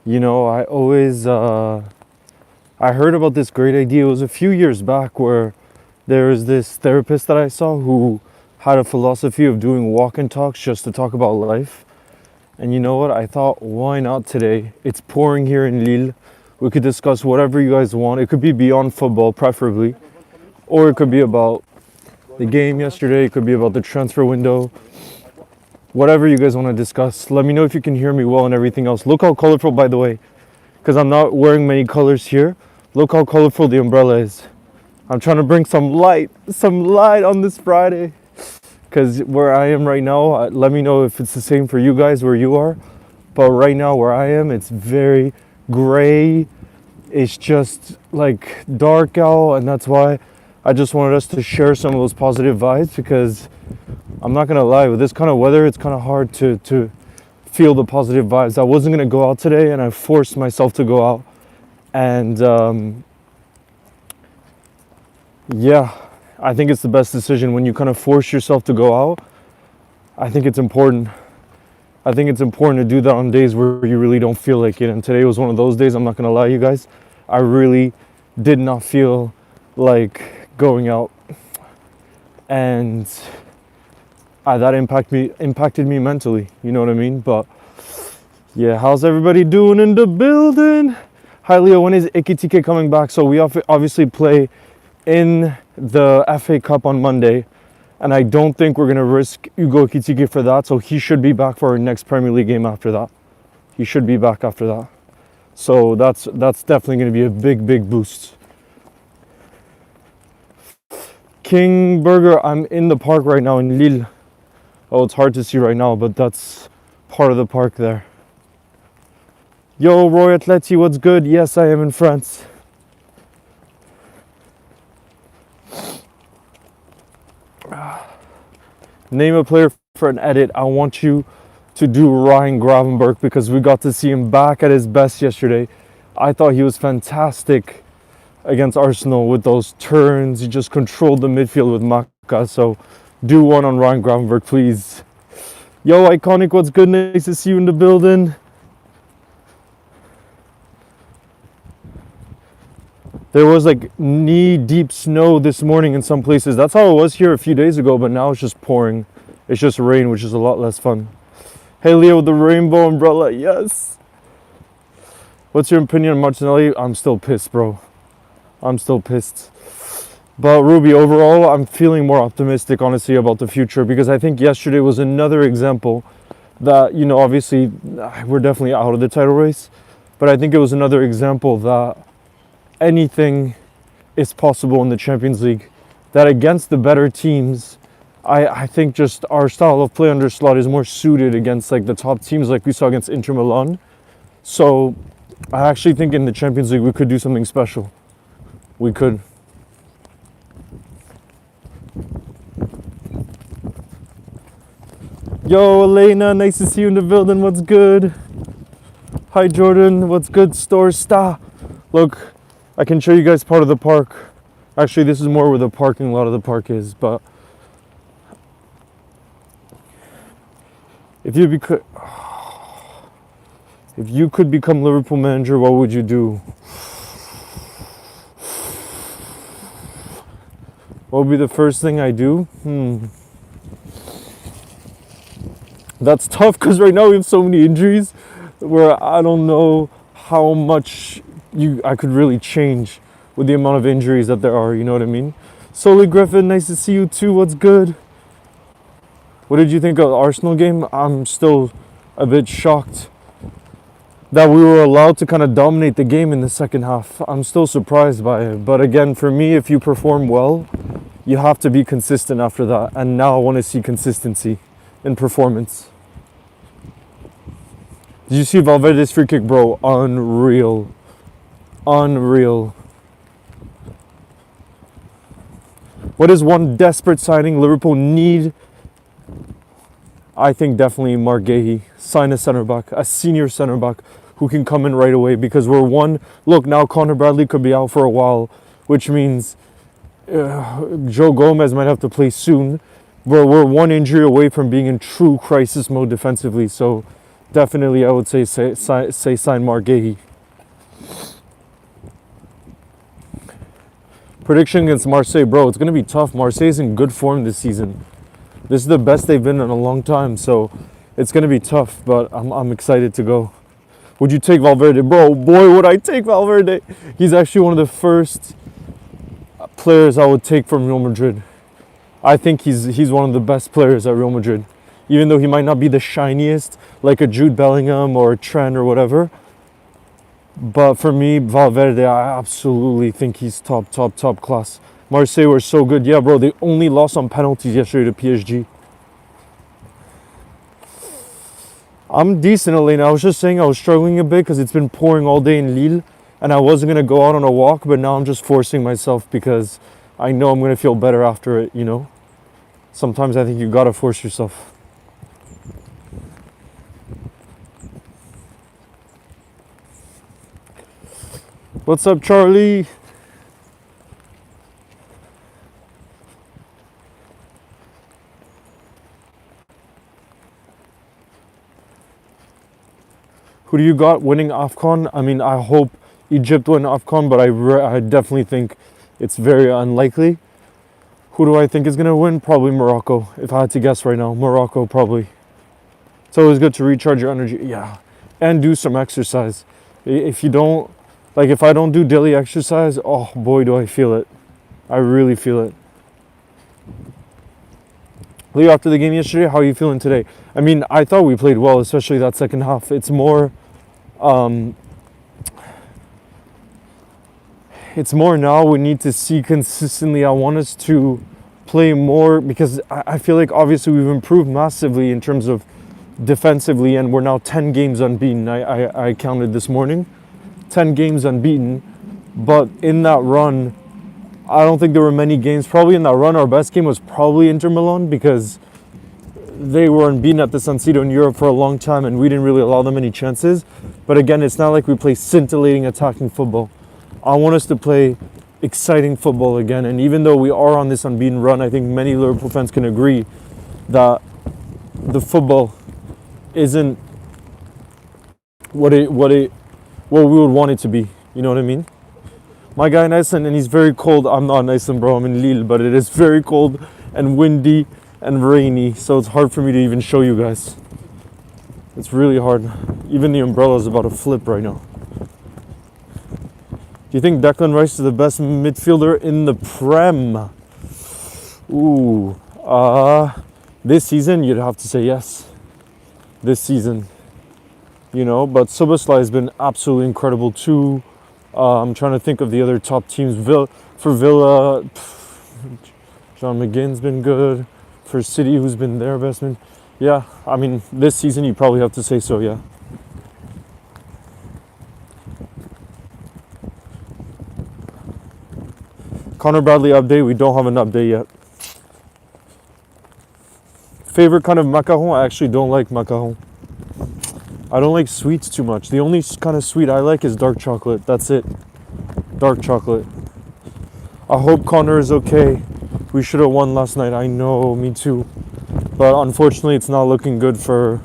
I always I heard about this great idea. It was a few years back where there was this therapist that I saw who had a philosophy of doing walk and talks just to talk about life. And you know what? I thought, why not today? It's pouring here in Lille. We could discuss whatever you guys want. It could be beyond football, preferably, or it could be about the game yesterday. It could be about the transfer window. Whatever you guys want to discuss. Let me know if you can hear me well and everything else. Look how colorful, by the way, because I'm not wearing many colors here. Look how colorful the umbrella is. I'm trying to bring some light on this Friday. Because where I am right now, let me know if it's the same for you guys where you are. But right now where I am, it's very gray. It's just like dark out, and that's why I just wanted us to share some of those positive vibes, because I'm not gonna lie, with this kind of weather, it's kind of hard to feel the positive vibes. I wasn't gonna go out today, and I forced myself to go out. And yeah, I think it's the best decision when you kind of force yourself to go out. I think it's important. I think it's important to do that on days where you really don't feel like it. And today was one of those days, I'm not gonna lie, you guys. I really did not feel like going out. And that impacted me mentally, you know what I mean? But yeah, how's everybody doing in the building? Hi Leo, when is Ikitike coming back? So we obviously play in the FA Cup on Monday, and I don't think we're gonna risk Ugo Ikitike for that, so he should be back for our next Premier League game after that. He should be back after that. So that's definitely gonna be a big boost. King Burger, I'm in the park right now in Lille. Oh, it's hard to see right now, but that's part of the park there. Yo, Roy Atleti, what's good? Yes, I am in France. Name a player for an edit. I want you to do Ryan Gravenberch, because we got to see him back at his best yesterday. I thought he was fantastic against Arsenal with those turns. He just controlled the midfield with Maka. So do one on Ryan Gravenberch, please. Yo, Iconic, what's good? Nice to see you in the building. There was like knee-deep snow this morning in some places. That's how it was here a few days ago, but now it's just pouring. It's just rain, which is a lot less fun. Hey Leo, the rainbow umbrella, yes. What's your opinion on Martinelli? I'm still pissed, bro. I'm still pissed. But Ruby, overall, I'm feeling more optimistic, honestly, about the future, because I think yesterday was another example that, obviously, we're definitely out of the title race, but I think it was another example that anything is possible in the Champions League. That against the better teams, I think just our style of play under Slot is more suited against like the top teams, like we saw against Inter Milan. So I actually think in the Champions League we could do something special. We could. Yo, Elena, nice to see you in the building. What's good? Hi, Jordan. What's good? Store Star. Look, I can show you guys part of the park. Actually, this is more where the parking lot of the park is, but if you could become Liverpool manager, what would you do? What would be the first thing I do? That's tough, because right now we have so many injuries where I don't know how much I could really change with the amount of injuries that there are, you know what I mean? Solly Griffin, nice to see you too. What's good? What did you think of the Arsenal game? I'm still a bit shocked that we were allowed to kind of dominate the game in the second half. I'm still surprised by it. But again, for me, if you perform well, you have to be consistent after that. And now I want to see consistency in performance. Did you see Valverde's free kick, bro? Unreal. Unreal. What is one desperate signing Liverpool need? I think definitely Mark Gahey. Sign a centre back, a senior centre back who can come in right away, because we're one. Look, now Connor Bradley could be out for a while, which means Joe Gomez might have to play soon. We're one injury away from being in true crisis mode defensively. So definitely I would say sign Marc Guéhi. Prediction against Marseille, bro. It's gonna be tough. Marseille's in good form this season. This is the best they've been in a long time, so it's gonna be tough. But I'm excited to go. Would you take Valverde, bro? Boy, would I take Valverde. He's actually one of the first players I would take from Real Madrid. I think he's one of the best players at Real Madrid. Even though he might not be the shiniest, like a Jude Bellingham or a Trent or whatever. But for me, Valverde, I absolutely think he's top class. Marseille were so good. Yeah, bro, they only lost on penalties yesterday to PSG. I'm decent, Elena. I was just saying I was struggling a bit because it's been pouring all day in Lille. And I wasn't going to go out on a walk, but now I'm just forcing myself because I know I'm going to feel better after it, you know? Sometimes I think you got to force yourself. What's up, Charlie? Who do you got winning AFCON? I mean, I hope Egypt win AFCON, but I definitely think it's very unlikely. Who do I think is going to win? Probably Morocco. If I had to guess right now, Morocco probably. It's always good to recharge your energy. Yeah. And do some exercise. If you don't, like if I don't do daily exercise, oh boy, do I feel it. I really feel it. Leo, after the game yesterday, how are you feeling today? I mean, I thought we played well, especially that second half. It's more now we need to see consistently. I want us to play more because I feel like obviously we've improved massively in terms of defensively, and we're now 10 games unbeaten. I counted this morning, 10 games unbeaten. But in that run, I don't think there were many games. Probably in that run, our best game was probably Inter Milan because they were unbeaten at the San Siro in Europe for a long time and we didn't really allow them any chances. But again, it's not like we play scintillating attacking football. I want us to play exciting football again. And even though we are on this unbeaten run, I think many Liverpool fans can agree that the football isn't what we would want it to be. You know what I mean? My guy in Iceland, and he's very cold. I'm not in Iceland, bro. I'm in Lille, but it is very cold and windy and rainy, so it's hard for me to even show you guys. It's really hard. Even the umbrella is about to flip right now. Do you think Declan Rice is the best midfielder in the Prem? Ooh, this season you'd have to say yes. This season, you know, but Szoboszlai has been absolutely incredible too. I'm trying to think of the other top teams. For Villa, John McGinn's been good. For City, who's been their best man. Yeah, I mean, this season you probably have to say so, yeah. Connor Bradley update, we don't have an update yet. Favorite kind of macaron? I actually don't like macaron. I don't like sweets too much. The only kind of sweet I like is dark chocolate. That's it. Dark chocolate. I hope Connor is okay. We should have won last night. I know, me too. But unfortunately, it's not looking good for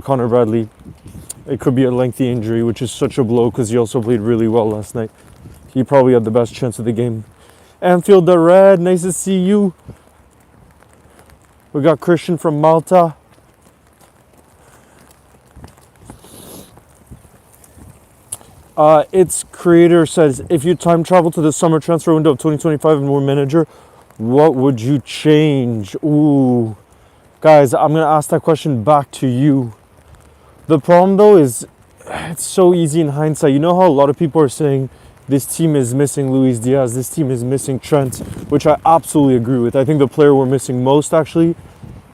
Connor Bradley. It could be a lengthy injury, which is such a blow because he also played really well last night. He probably had the best chance of the game. Anfield the Red, nice to see you. We got Christian from Malta. Its creator says, if you time travel to the summer transfer window of 2025 and were manager, what would you change? Ooh, guys, I'm going to ask that question back to you. The problem though is it's so easy in hindsight. You know how a lot of people are saying this team is missing Luis Diaz, this team is missing Trent, which I absolutely agree with. I think the player we're missing most actually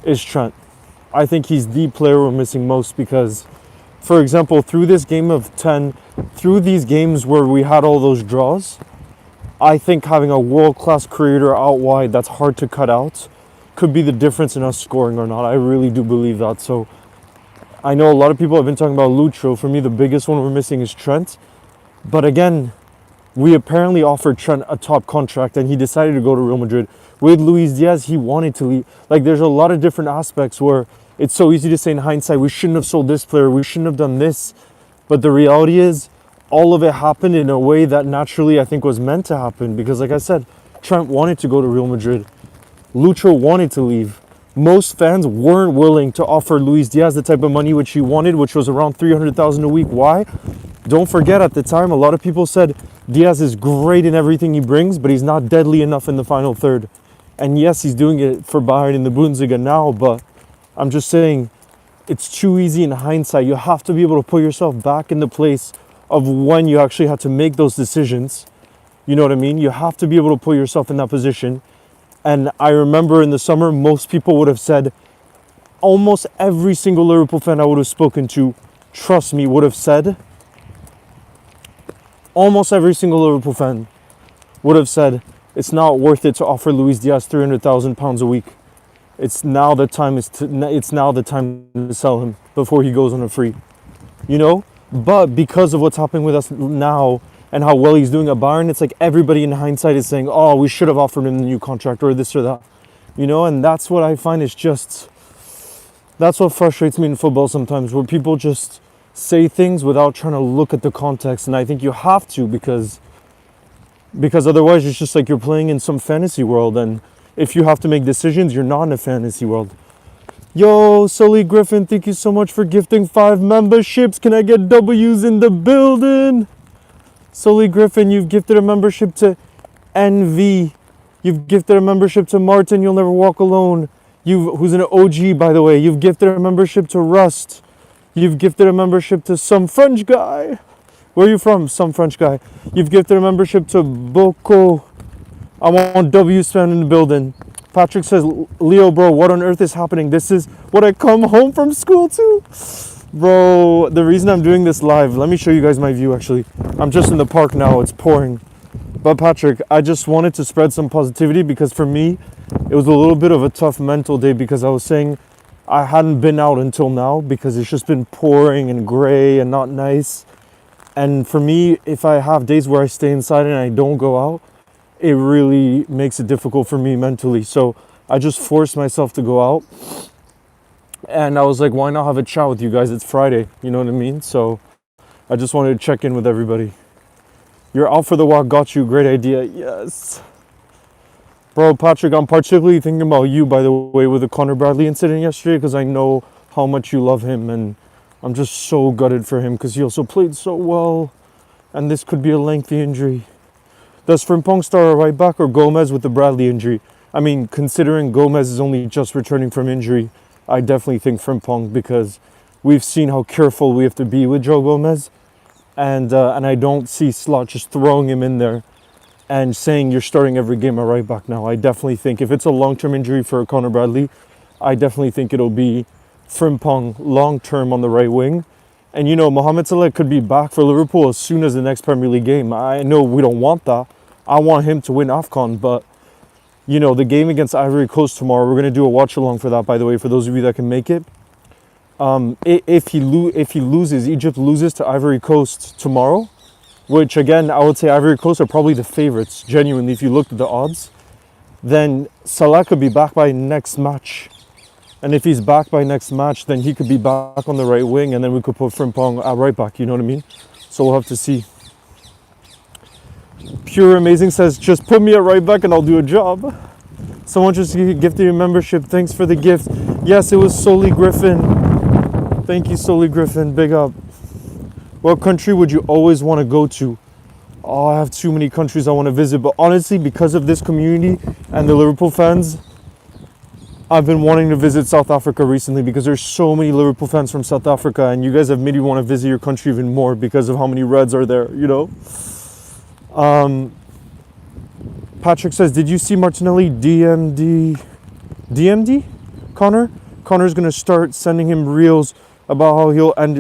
is Trent. I think he's the player we're missing most because, for example, through this game of 10, through these games where we had all those draws, I think having a world-class creator out wide that's hard to cut out could be the difference in us scoring or not. I really do believe that. So I know a lot of people have been talking about Lucho. For me, the biggest one we're missing is Trent. But again, we apparently offered Trent a top contract and he decided to go to Real Madrid. With Luis Diaz, he wanted to leave. Like, there's a lot of different aspects where it's so easy to say in hindsight, we shouldn't have sold this player, we shouldn't have done this. But the reality is, all of it happened in a way that naturally I think was meant to happen. Because like I said, Trent wanted to go to Real Madrid. Lucho wanted to leave. Most fans weren't willing to offer Luis Diaz the type of money which he wanted, which was around 300,000 a week. Why? Don't forget, at the time, a lot of people said Diaz is great in everything he brings, but he's not deadly enough in the final third. And yes, he's doing it for Bayern in the Bundesliga now, but I'm just saying, it's too easy in hindsight. You have to be able to put yourself back in the place of when you actually had to make those decisions. You know what I mean? You have to be able to put yourself in that position. And I remember in the summer, most people would have said, almost every single Liverpool fan I would have spoken to, trust me, would have said, almost every single Liverpool fan would have said, it's not worth it to offer Luis Diaz £300,000 a week. It's now the time to sell him before he goes on a free. You know? But because of what's happening with us now and how well he's doing at Bayern, it's like everybody in hindsight is saying, oh, we should have offered him the new contract or this or that. You know, and that's what I find is just, that's what frustrates me in football sometimes, where people just say things without trying to look at the context. And I think you have to, because otherwise it's just like you're playing in some fantasy world, and if you have to make decisions, you're not in a fantasy world. Yo, Sully Griffin, thank you so much for gifting 5 memberships. Can I get W's in the building? Sully Griffin, you've gifted a membership to NV. You've gifted a membership to Martin, You'll Never Walk Alone. Who's an OG, by the way. You've gifted a membership to Rust. You've gifted a membership to some French guy. Where are you from? Some French guy. You've gifted a membership to Boko. I want W spam in the building. Patrick says, Leo, bro, what on earth is happening? This is what I come home from school to. Bro, the reason I'm doing this live, let me show you guys my view actually. I'm just in the park now, it's pouring. But Patrick, I just wanted to spread some positivity, because for me, it was a little bit of a tough mental day, because I was saying I hadn't been out until now because it's just been pouring and gray and not nice. And for me, if I have days where I stay inside and I don't go out, it really makes it difficult for me mentally. So I just forced myself to go out. And I was like, why not have a chat with you guys? It's Friday, you know what I mean? So I just wanted to check in with everybody. You're out for the walk, got you, great idea, yes. Bro, Patrick, I'm particularly thinking about you, by the way, with the Connor Bradley incident yesterday, because I know how much you love him, and I'm just so gutted for him, because he also played so well, and this could be a lengthy injury. Does Frimpong start a right back or Gomez with the Bradley injury? I mean, considering Gomez is only just returning from injury, I definitely think Frimpong, because we've seen how careful we have to be with Joe Gomez, and I don't see Slot just throwing him in there and saying you're starting every game at right back now. I definitely think if it's a long-term injury for Connor Bradley, I definitely think it'll be Frimpong long-term on the right wing. And you know, Mohamed Salah could be back for Liverpool as soon as the next Premier League game. I know we don't want that. I want him to win AFCON, but you know, the game against Ivory Coast tomorrow, we're going to do a watch along for that, by the way, for those of you that can make it. If he loses, Egypt loses to Ivory Coast tomorrow, which again, I would say Ivory Coast are probably the favorites, genuinely, if you looked at the odds, then Salah could be back by next match. And if he's back by next match, then he could be back on the right wing, and then we could put Frimpong at right back, you know what I mean? So we'll have to see. Pure Amazing says, just put me at right back and I'll do a job. Someone just gifted you a membership. Thanks for the gift. Yes, it was Soli Griffin. Thank you, Soli Griffin. Big up. What country would you always want to go to? Oh, I have too many countries I want to visit. But honestly, because of this community and the Liverpool fans, I've been wanting to visit South Africa recently, because there's so many Liverpool fans from South Africa, and you guys have made me want to visit your country even more because of how many Reds are there, you know? Patrick says, did you see Martinelli DMD? Connor? Connor's going to start sending him reels about how he'll end.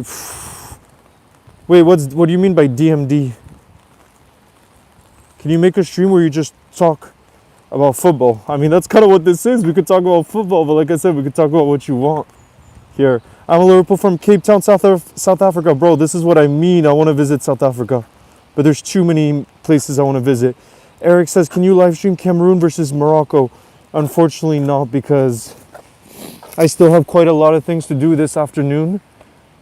Wait, what do you mean by DMD? Can you make a stream where you just talk about football? I mean, that's kind of what this is. We could talk about football, but like I said, we could talk about what you want here. I'm a Liverpool from Cape Town, South Africa. Bro, this is what I mean. I want to visit South Africa, but there's too many places I want to visit. Eric says, can you live stream Cameroon versus Morocco? Unfortunately not, because I still have quite a lot of things to do this afternoon,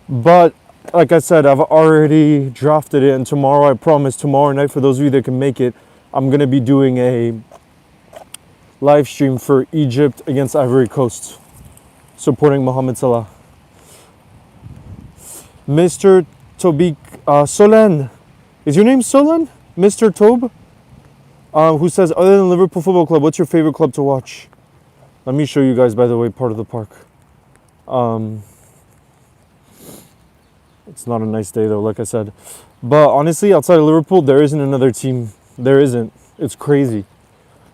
but like I said, I've already drafted it, and tomorrow, I promise, tomorrow night, for those of you that can make it, I'm gonna be doing a live stream for Egypt against Ivory Coast, supporting Mohamed Salah. Mr. Tobik Solen, is your name Solen? Mr. Tob, who says, other than Liverpool Football Club, what's your favorite club to watch? Let me show you guys, by the way, part of the park. It's not a nice day though, like I said. But honestly, outside of Liverpool, there isn't another team. There isn't. It's crazy.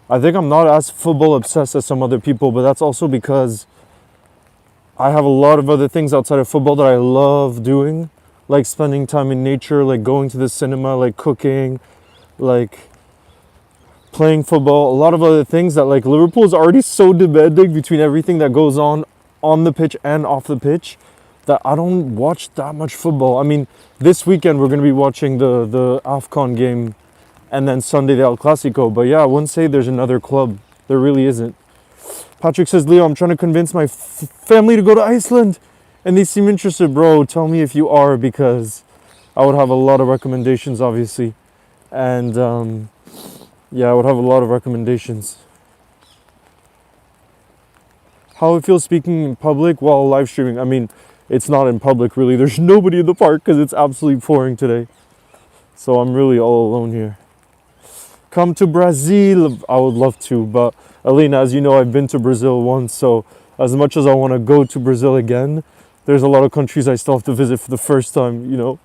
I think I'm not as football obsessed as some other people, but that's also because I have a lot of other things outside of football that I love doing, like spending time in nature, like going to the cinema, like cooking, like playing football, a lot of other things that, like, Liverpool is already so demanding between everything that goes on the pitch and off the pitch, that I don't watch that much football. I mean, this weekend we're going to be watching the AFCON game, and then Sunday the El Clasico. But yeah, I wouldn't say there's another club. There really isn't. Patrick says, Leo, I'm trying to convince my family to go to Iceland, and they seem interested. Bro, tell me if you are, because I would have a lot of recommendations, obviously. And yeah, I would have a lot of recommendations. How it feels speaking in public while live streaming. I mean, it's not in public, really. There's nobody in the park because it's absolutely pouring today. So I'm really all alone here. Come to Brazil. I would love to, but Alina, as you know, I've been to Brazil once. So as much as I want to go to Brazil again, there's a lot of countries I still have to visit for the first time, you know.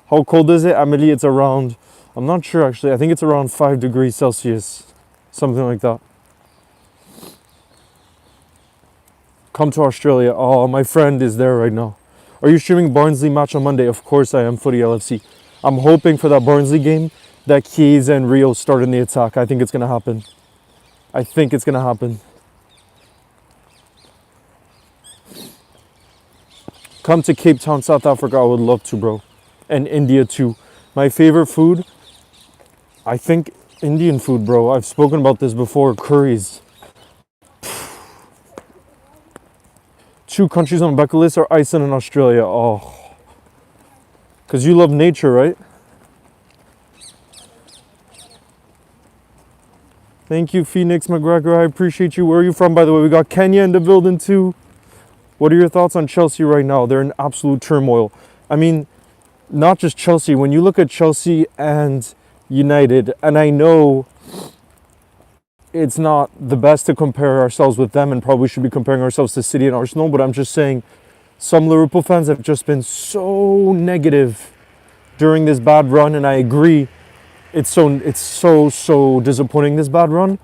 How cold is it? Amelie, it's around, I'm not sure actually. I think it's around 5 degrees Celsius, something like that. Come to Australia. Oh, my friend is there right now. Are you streaming Barnsley match on Monday? Of course I am, Footy LFC. I'm hoping for that Barnsley game that Keys and Rio start in the attack. I think it's going to happen. I think it's going to happen. Come to Cape Town, South Africa. I would love to, bro. And India too. My favorite food, I think Indian food, bro. I've spoken about this before. Curries. 2 countries on the bucket list are Iceland and Australia. Oh. Because you love nature, right? Thank you, Phoenix McGregor. I appreciate you. Where are you from, by the way? We got Kenya in the building too. What are your thoughts on Chelsea right now? They're in absolute turmoil. I mean, not just Chelsea. When you look at Chelsea and United, and I know it's not the best to compare ourselves with them, and probably should be comparing ourselves to City and Arsenal, but I'm just saying some Liverpool fans have just been so negative during this bad run, and I agree. It's so disappointing, this bad run.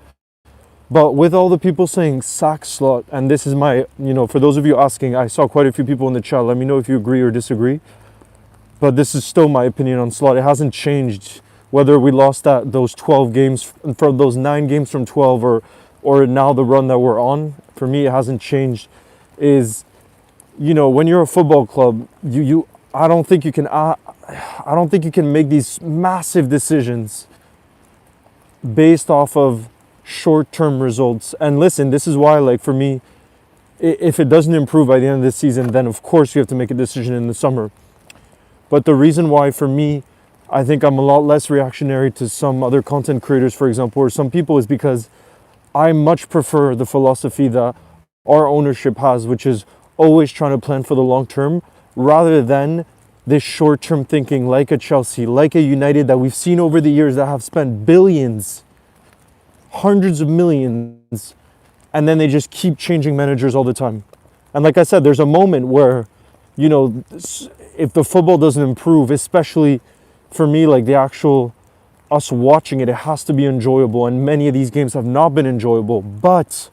But with all the people saying sack Slot, and this is my, you know, for those of you asking, I saw quite a few people in the chat. Let me know if you agree or disagree. But this is still my opinion on Slot. It hasn't changed whether we lost those 12 games, from those 9 games from 12, or now the run that we're on. For me, it hasn't changed. Is, you know, when you're a football club, I don't think you can make these massive decisions based off of short-term results. And listen, this is why, like, for me, if it doesn't improve by the end of the season, then of course you have to make a decision in the summer. But the reason why, for me, I think I'm a lot less reactionary to some other content creators, for example, or some people, is because I much prefer the philosophy that our ownership has, which is always trying to plan for the long term, rather than this short-term thinking like a Chelsea, like a United that we've seen over the years that have spent billions, hundreds of millions, and then they just keep changing managers all the time. And like I said, there's a moment where, you know, if the football doesn't improve, especially for me, like the actual us watching it, it has to be enjoyable, and many of these games have not been enjoyable. But